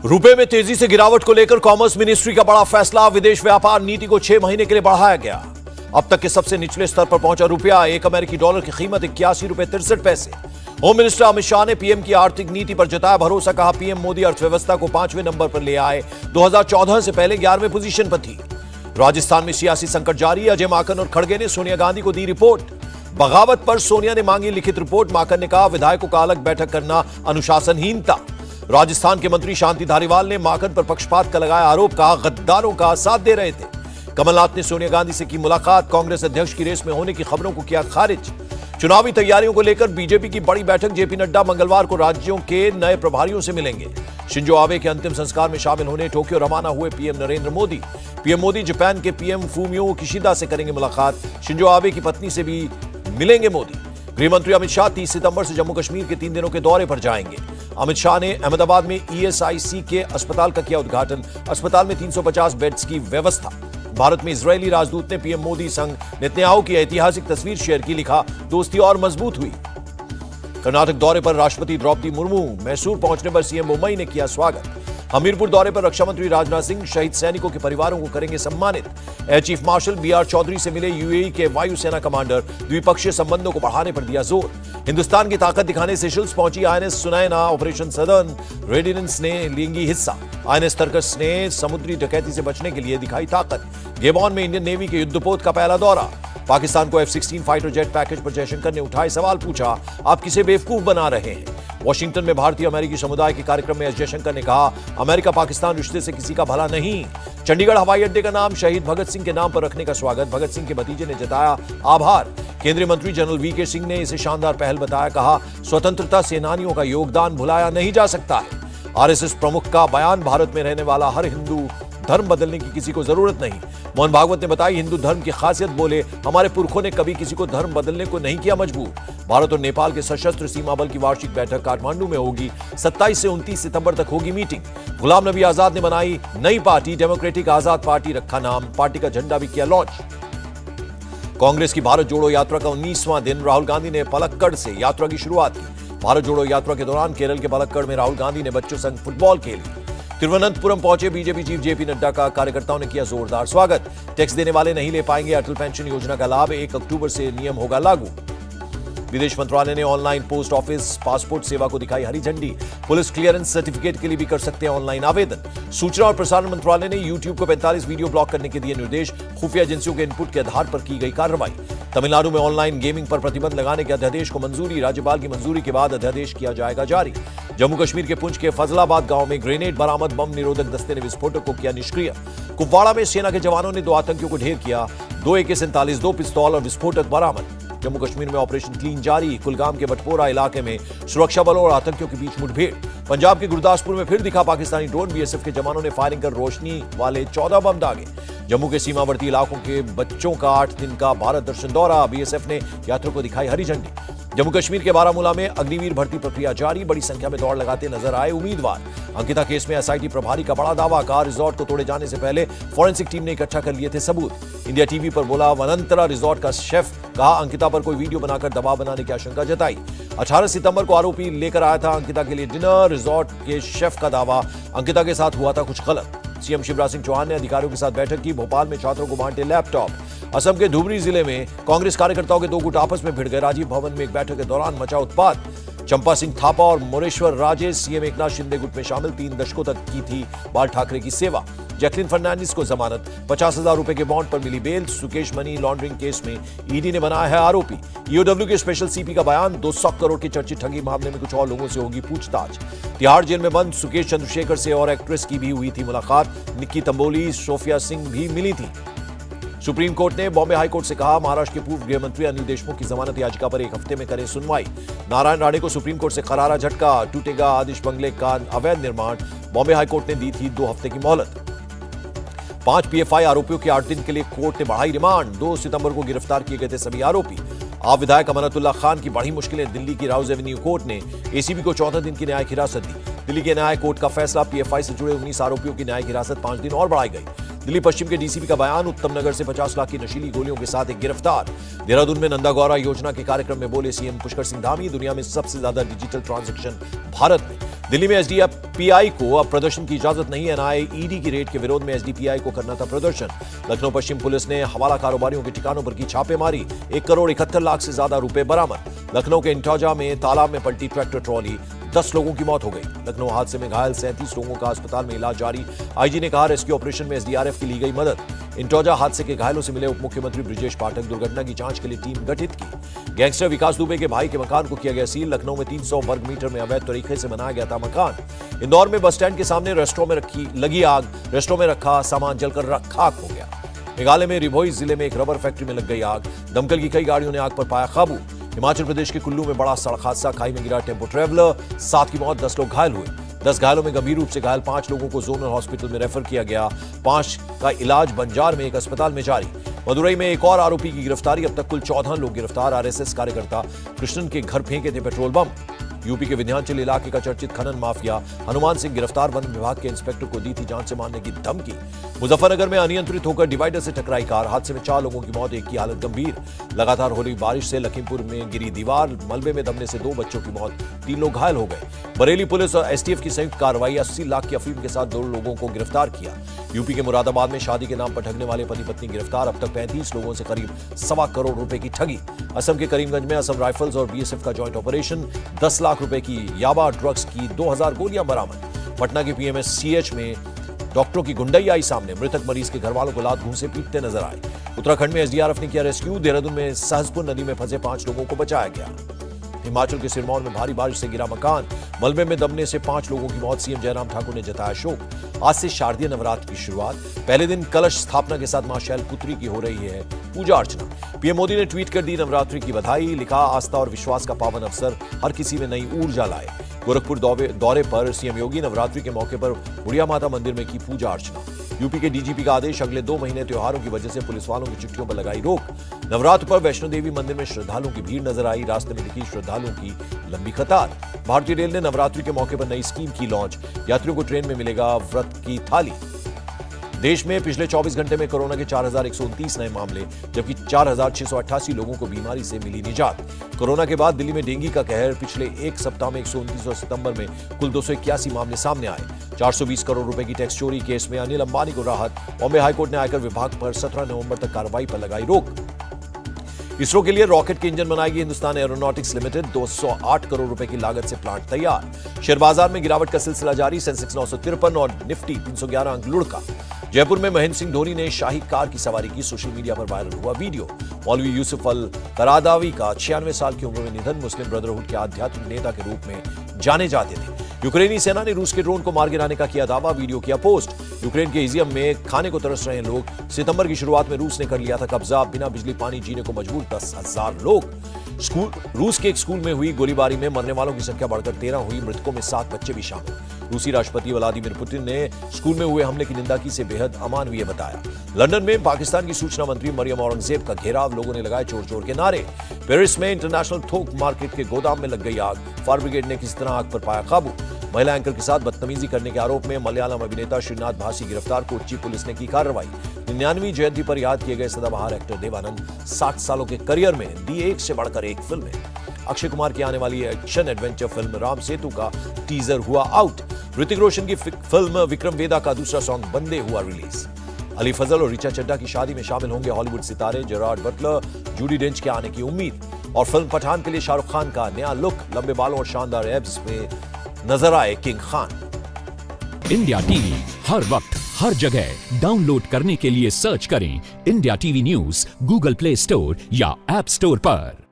रुपए में तेजी से गिरावट को लेकर कॉमर्स मिनिस्ट्री का बड़ा फैसला। विदेश व्यापार नीति को 6 महीने के लिए बढ़ाया गया। अब तक के सबसे निचले स्तर पर पहुंचा रुपया। एक अमेरिकी डॉलर की कीमत 81 रुपए 63 पैसे। होम मिनिस्टर अमित शाह ने पीएम की आर्थिक नीति पर जताया भरोसा। कहा पीएम मोदी अर्थव्यवस्था को 5वें नंबर पर ले आए। 2014 से पहले 11वें पोजीशन पर थी। राजस्थान में सियासी संकट जारी। अजय माकन और खड़गे ने सोनिया गांधी को दी रिपोर्ट। बगावत पर सोनिया ने मांगी लिखित रिपोर्ट। माकन ने कहा विधायकों का अलग बैठक करना अनुशासनहीनता। राजस्थान के मंत्री शांति धारीवाल ने माकन पर पक्षपात का लगाया आरोप। कहा गद्दारों का साथ दे रहे थे। कमलनाथ ने सोनिया गांधी से की मुलाकात। कांग्रेस अध्यक्ष की रेस में होने की खबरों को किया खारिज। चुनावी तैयारियों को लेकर बीजेपी की बड़ी बैठक। जेपी नड्डा मंगलवार को राज्यों के नए प्रभारियों से मिलेंगे। शिंजो आबे के अंतिम संस्कार में शामिल होने टोक्यो रवाना हुए PM Narendra Modi. PM Modi Japan के पीएम फूमियो किशिदा से करेंगे मुलाकात। शिंजो आबे की पत्नी से भी मिलेंगे मोदी। गृहमंत्री अमित शाह 30 सितंबर से जम्मू कश्मीर के 3 दिनों के दौरे पर जाएंगे। अमित शाह ने अहमदाबाद में ईएसआईसी के अस्पताल का किया उद्घाटन। अस्पताल में 350 बेड्स की व्यवस्था। भारत में इजरायली राजदूत ने पीएम मोदी संग नेतन्याहू की ऐतिहासिक तस्वीर शेयर की। लिखा दोस्ती और मजबूत हुई। कर्नाटक दौरे पर राष्ट्रपति द्रौपदी मुर्मू। मैसूर पहुंचने पर सीएम मुंबई ने किया स्वागत। हमीरपुर दौरे पर रक्षा मंत्री राजनाथ सिंह शहीद सैनिकों के परिवारों को करेंगे सम्मानित। Air chief marshal B R Chaudhary से मिले यूएई के वायुसेना कमांडर। द्विपक्षीय संबंधों को बढ़ाने पर दिया जोर। हिंदुस्तान की ताकत दिखाने सेशल्स पहुंची INS Sunaina. Operation southern readiness ने लेंगी हिस्सा। आईएनएस तरकस ने समुद्री डकैती से बचने के लिए दिखाई ताकत। गेबॉन में इंडियन नेवी के युद्धपोत का पहला दौरा। पाकिस्तान को F-16 फाइटर जेट पैकेज पर जयशंकर ने उठाए सवाल। पूछा आप किसे बेवकूफ बना रहे हैं। वॉशिंगटन में भारतीय अमेरिकी समुदाय के कार्यक्रम में एस जयशंकर ने कहा अमेरिका पाकिस्तान रिश्ते से किसी का भला नहीं। चंडीगढ़ हवाई अड्डे का नाम शहीद भगत सिंह के नाम पर रखने का स्वागत। भगत सिंह के भतीजे ने जताया आभार। केंद्रीय मंत्री जनरल वीके सिंह ने इसे शानदार पहल बताया। कहा स्वतंत्रता सेनानियों का योगदान भुलाया नहीं जा सकता है। आरएसएस प्रमुख का बयान भारत में रहने वाला हर हिंदू धर्म बदलने की किसी को जरूरत नहीं। मोहन भागवत ने बताई हिंदू धर्म की खासियत। बोले हमारे पुरखों ने कभी किसी को धर्म बदलने को नहीं किया मजबूर। भारत और नेपाल के सशस्त्र सीमा बल की वार्षिक बैठक काठमांडू में होगी। 27 से 29 सितंबर तक होगी मीटिंग। गुलाम नबी आजाद ने बनाई नई पार्टी डेमोक्रेटिक आजाद पार्टी रखा नाम। पार्टी का झंडा भी किया लॉन्च। कांग्रेस की भारत जोड़ो यात्रा का 19वां दिन। राहुल गांधी ने पलक्कड़ से यात्रा की शुरुआत की। भारत जोड़ो यात्रा के दौरान केरल के पलक्कड़ में राहुल गांधी ने बच्चों संग फुटबॉल खेली। तिरुवनंतपुरम पहुंचे बीजेपी चीफ जेपी नड्डा का कार्यकर्ताओं ने किया जोरदार स्वागत। टैक्स देने वाले नहीं ले पाएंगे अटल पेंशन योजना का लाभ। 1 अक्टूबर से नियम होगा लागू। विदेश मंत्रालय ने ऑनलाइन पोस्ट ऑफिस पासपोर्ट सेवा को दिखाई हरी झंडी। पुलिस क्लियरेंस सर्टिफिकेट के लिए भी कर सकते हैं ऑनलाइन आवेदन। सूचना और प्रसारण मंत्रालय ने यूट्यूब को 45 वीडियो ब्लॉक करने के दिए निर्देश। खुफिया एजेंसियों के इनपुट के आधार पर की गई कार्रवाई। तमिलनाडु में ऑनलाइन गेमिंग पर प्रतिबंध लगाने के अध्यादेश को मंजूरी। राज्यपाल की मंजूरी के बाद अध्यादेश किया जाएगा जारी। जम्मू कश्मीर के पुंछ के फजलाबाद गांव में ग्रेनेड बरामद। बम निरोधक दस्ते ने विस्फोटक को किया निष्क्रिय। कुपवाड़ा में सेना के जवानों ने 2 आतंकियों को ढेर किया। 2 AK-47, 2 पिस्तौल और विस्फोटक बरामद। जम्मू कश्मीर में ऑपरेशन क्लीन जारी। कुलगाम के बटपोरा इलाके में सुरक्षा बलों और आतंकियों के बीच मुठभेड़। पंजाब के गुरदासपुर में फिर दिखा पाकिस्तानी ड्रोन। बीएसएफ के जवानों ने फायरिंग कर रोशनी वाले 14 बम दागे। जम्मू के सीमावर्ती इलाकों के बच्चों का 8 दिन का भारत दर्शन दौरा। बीएसएफ ने यात्रियों को दिखाई हरी झंडी। जम्मू कश्मीर के बारामूला में अग्निवीर भर्ती प्रक्रिया जारी। बड़ी संख्या में दौड़ लगाते नजर आए उम्मीदवार। अंकिता केस में एसआईटी प्रभारी का बड़ा दावा। कार रिजॉर्ट को तोड़े जाने से पहले फॉरेंसिक टीम ने इकट्ठा कर लिए थे सबूत। इंडिया टीवी पर बोला वनंतरा रिजॉर्ट का शेफ। कहा अंकिता पर कोई वीडियो बनाकर दबाव बनाने की आशंका जताई। 18 सितंबर को आरोपी लेकर आया था अंकिता के लिए डिनर। रिजॉर्ट के शेफ का दावा अंकिता के साथ हुआ था कुछ गलत। सीएम शिवराज सिंह चौहान ने अधिकारियों के साथ बैठक की। भोपाल में छात्रों को बांटे लैपटॉप। असम के धुबरी जिले में कांग्रेस कार्यकर्ताओं के 2 गुट आपस में भिड़ गए। राजीव भवन में एक बैठक के दौरान मचा उत्पात। चंपा सिंह थापा और मोरेश्वर राजेश सीएम एकनाथ शिंदे गुट में शामिल। 3 दशकों तक की थी बाल ठाकरे की सेवा। जैकलिन फर्नांडिस को जमानत। 50,000 रुपए के बॉन्ड पर मिली bail. Sukesh money laundering case में ईडी ने बनाया है आरोपी। ईओडब्ल्यू के स्पेशल सीपी का बयान। 200 करोड़ की चर्चित ठगी मामले में कुछ और लोगों से होगी पूछताछ। तिहाड़ जेल में बंद सुकेश चंद्रशेखर से और एक्ट्रेस की भी हुई थी मुलाकात। निक्की तंबोली सोफिया सिंह भी मिली थी। सुप्रीम कोर्ट ने बॉम्बे हाई कोर्ट से कहा महाराष्ट्र के पूर्व गृह मंत्री अनिल देशमुख की जमानत याचिका पर 1 हफ्ते में करें सुनवाई। नारायण राणे को सुप्रीम कोर्ट से करारा झटका। टूटेगा आदिश बंगले का अवैध निर्माण। बॉम्बे हाई कोर्ट ने दी थी 2 हफ्ते की मोहलत। 5 पीएफआई आरोपियों के 8 दिन के लिए कोर्ट ने बढ़ाई रिमांड। 2 सितंबर को गिरफ्तार किए गए थे सभी आरोपी। आप विधायक अमानतुल्लाह खान की बढ़ी मुश्किलें। दिल्ली की राउज एवेन्यू कोर्ट ने एसीबी को 14 दिन की न्यायिक हिरासत दी। दिल्ली के न्याय कोर्ट का फैसला। पीएफआई से जुड़े 19 आरोपियों की न्यायिक हिरासत 5 दिन और बढ़ाई गई। दिल्ली पश्चिम के डीसीपी का बयान, उत्तम नगर से 50 लाख की नशीली गोलियों के साथ एक गिरफ्तार। देहरादून में नंदा गौरा योजना के कार्यक्रम में बोले सीएम पुष्कर सिंह धामी, दुनिया में सबसे ज्यादा डिजिटल ट्रांजैक्शन भारत में। दिल्ली में एसडीपीआई को अब प्रदर्शन की इजाजत नहीं, एनआईए ईडी की रेड के विरोध में एसडीपीआई को करना था प्रदर्शन। लखनऊ पश्चिम पुलिस ने हवाला कारोबारियों के ठिकानों पर की छापेमारी, 1 करोड़ 71 लाख से ज्यादा रुपए बरामद। लखनऊ के इंटौजा में तालाब में पलटी ट्रैक्टर ट्रॉली, 10 लोगों की मौत हो गई। लखनऊ हादसे में घायल 37 लोगों का अस्पताल में इलाज जारी। आईजी ने कहा, रेस्क्यू ऑपरेशन में एसडीआरएफ की ली गई मदद। इंटौजा हादसे के घायलों से मिले उप मुख्यमंत्री ब्रिजेश पाठक, दुर्घटना की जांच के लिए टीम गठित की। गैंगस्टर विकास दुबे के भाई के मकान को किया गया सील। लखनऊ में 300 वर्ग मीटर में अवैध तरीके से बनाया गया था मकान। इंदौर में बस स्टैंड के सामने रेस्टोरेंट में लगी आग, रेस्टोरेंट में रखा सामान जलकर खाक हो गया। मेघालय में रिभोई जिले में एक रबर फैक्ट्री में लग गई आग, दमकल की कई गाड़ियों ने आग पर पाया काबू। हिमाचल प्रदेश के कुल्लू में बड़ा सड़क हादसा, खाई में गिरा टेम्पो ट्रेवलर, 7 की मौत, 10 लोग घायल हुए। 10 घायलों में गंभीर रूप से घायल 5 लोगों को जोनल हॉस्पिटल में रेफर किया गया। 5 का इलाज बंजार में एक अस्पताल में जारी। मदुरई में एक और आरोपी की गिरफ्तारी, अब तक कुल 14 लोग गिरफ्तार। आरएसएस कार्यकर्ता कृष्णन के घर फेंके थे पेट्रोल बम। यूपी के विंध्याचल इलाके का चर्चित खनन माफिया हनुमान सिंह गिरफ्तार, वन विभाग के इंस्पेक्टर को दी थी जान से मारने की धमकी। मुजफ्फरनगर में अनियंत्रित होकर डिवाइडर से टकराई कार, हादसे में 4 लोगों की मौत, 1 की हालत गंभीर। लगातार हो रही बारिश से लखीमपुर में गिरी दीवार, मलबे में दबने से 2 बच्चों की मौत, 3 लोग घायल हो गए। बरेली पुलिस और एसटीएफ की संयुक्त कार्रवाई, 80 लाख की अफीम के साथ 2 लोगों को गिरफ्तार किया। यूपी के मुरादाबाद में शादी के नाम पर ठगने वाले पति पत्नी गिरफ्तार, अब तक 35 लोगों से करीब 1.25 करोड़ रुपए की ठगी। असम के करीमगंज में असम राइफल्स और बीएसएफ का जॉइंट ऑपरेशन, 10 लाख रुपए की याबा ड्रग्स की 2000 गोलियां बरामद। पटना के पीएमसीएच में डॉक्टरों की गुंडई आई सामने, मृतक मरीज के घर वालों को लात घूंसे पीटते नजर आए। उत्तराखंड में एसडीआरएफ ने किया रेस्क्यू, देहरादून में सहसपुर नदी में फंसे 5 लोगों को बचाया गया। हिमाचल के सिरमौर में भारी बारिश से गिरा मकान, मलबे में दबने से 5 लोगों की मौत। सीएम जयराम ठाकुर ने जताया शोक। आज से शारदीय नवरात्र की शुरुआत, पहले दिन कलश स्थापना के साथ मां शैलपुत्री की हो रही है पूजा अर्चना। पीएम मोदी ने ट्वीट कर दी नवरात्रि की बधाई, लिखा, आस्था और विश्वास का पावन अवसर हर किसी में नई ऊर्जा लाए। गोरखपुर दौरे पर सीएम योगी नवरात्रि के मौके पर बुढ़िया माता मंदिर में की पूजा अर्चना। यूपी के डीजीपी का आदेश, अगले 2 महीने त्योहारों की वजह से पुलिस वालों की चिट्ठियों पर लगाई रोक। नवरात्र पर वैष्णो देवी मंदिर में श्रद्धालुओं की भीड़ नजर आई, रास्ते में दिखी श्रद्धालुओं की लंबी कतार। भारतीय रेल ने नवरात्रि के मौके पर नई स्कीम की लॉन्च, यात्रियों को ट्रेन में मिलेगा व्रत की थाली। देश में पिछले 24 घंटे में कोरोना के 4129 नए मामले, जबकि 4688 लोगों को बीमारी से मिली निजात। कोरोना के बाद दिल्ली में डेंगू का कहर, पिछले एक सप्ताह में 129 और सितंबर में कुल 281 मामले सामने आए। 420 करोड़ रुपए की टैक्स चोरी केस में अनिल अंबानी को राहत, बॉम्बे हाईकोर्ट ने आयकर विभाग पर 17 नवंबर तक कार्रवाई पर लगाई रोक। इसरो के लिए रॉकेट के इंजन बनाएगी हिंदुस्तान एरोनॉटिक्स लिमिटेड, 208 करोड़ रुपए की लागत से प्लांट तैयार। शेयर बाजार में गिरावट का सिलसिला जारी, सेंसेक्स 953 और निफ्टी 311 अंक लुढ़का। जयपुर में महेंद्र सिंह धोनी ने शाही कार की सवारी की, सोशल मीडिया पर वायरल हुआ वीडियो। मौलवी यूसुफ अल करादावी का 96 साल की उम्र में निधन, मुस्लिम ब्रदरहुड के आध्यात्मिक नेता के रूप में जाने जाते थे। यूक्रेनी सेना ने रूस के ड्रोन को मार गिराने का किया दावा, वीडियो किया पोस्ट। यूक्रेन के इजियम में खाने को तरस रहे लोग, सितंबर की शुरुआत में रूस ने कर लिया था कब्जा, बिना बिजली पानी जीने को मजबूर 10,000 लोग। रूस के एक स्कूल में हुई गोलीबारी में मरने वालों की संख्या बढ़कर 13 हुई, मृतकों में 7 बच्चे भी शामिल। रूसी राष्ट्रपति व्लादिमीर पुतिन ने स्कूल में हुए हमले की निंदा की, से बेहद अमानवीय बताया। लंदन में पाकिस्तान की सूचना मंत्री मरियम औरंगजेब का घेराव, लोगों ने लगाए चोर चोर के नारे। पेरिस में इंटरनेशनल थोक मार्केट के गोदाम में लग गई आग, फायर ब्रिगेड ने किसी तरह आग पर पाया काबू। महिला एंकर के साथ बदतमीजी करने के आरोप में मलयालम अभिनेता श्रीनाथ भासी गिरफ्तार, कोच्चि पुलिस ने की कार्रवाई। 99वीं जयंती पर याद किए गए सदाबहार एक्टर देवानंद, 60 सालों के करियर में दी एक से बढ़कर एक फिल्में। अक्षय कुमार की आने वाली action adventure film Ram Setu का टीजर हुआ आउट। ऋतिक रोशन की फिल्म विक्रम वेदा का दूसरा सॉन्ग बंदे हुआ रिलीज। अली फजल और ऋचा चड्ढा की शादी में शामिल होंगे हॉलीवुड सितारे, जेरार्ड बटलर, जूडी डेंच के आने की उम्मीद। और फिल्म पठान के लिए शाहरुख खान का नया लुक, लंबे बालों और शानदार एब्स में नजर आए किंग खान। इंडिया टीवी हर वक्त हर जगह डाउनलोड करने के लिए सर्च करें India TV news Google play store या ऐप स्टोर पर।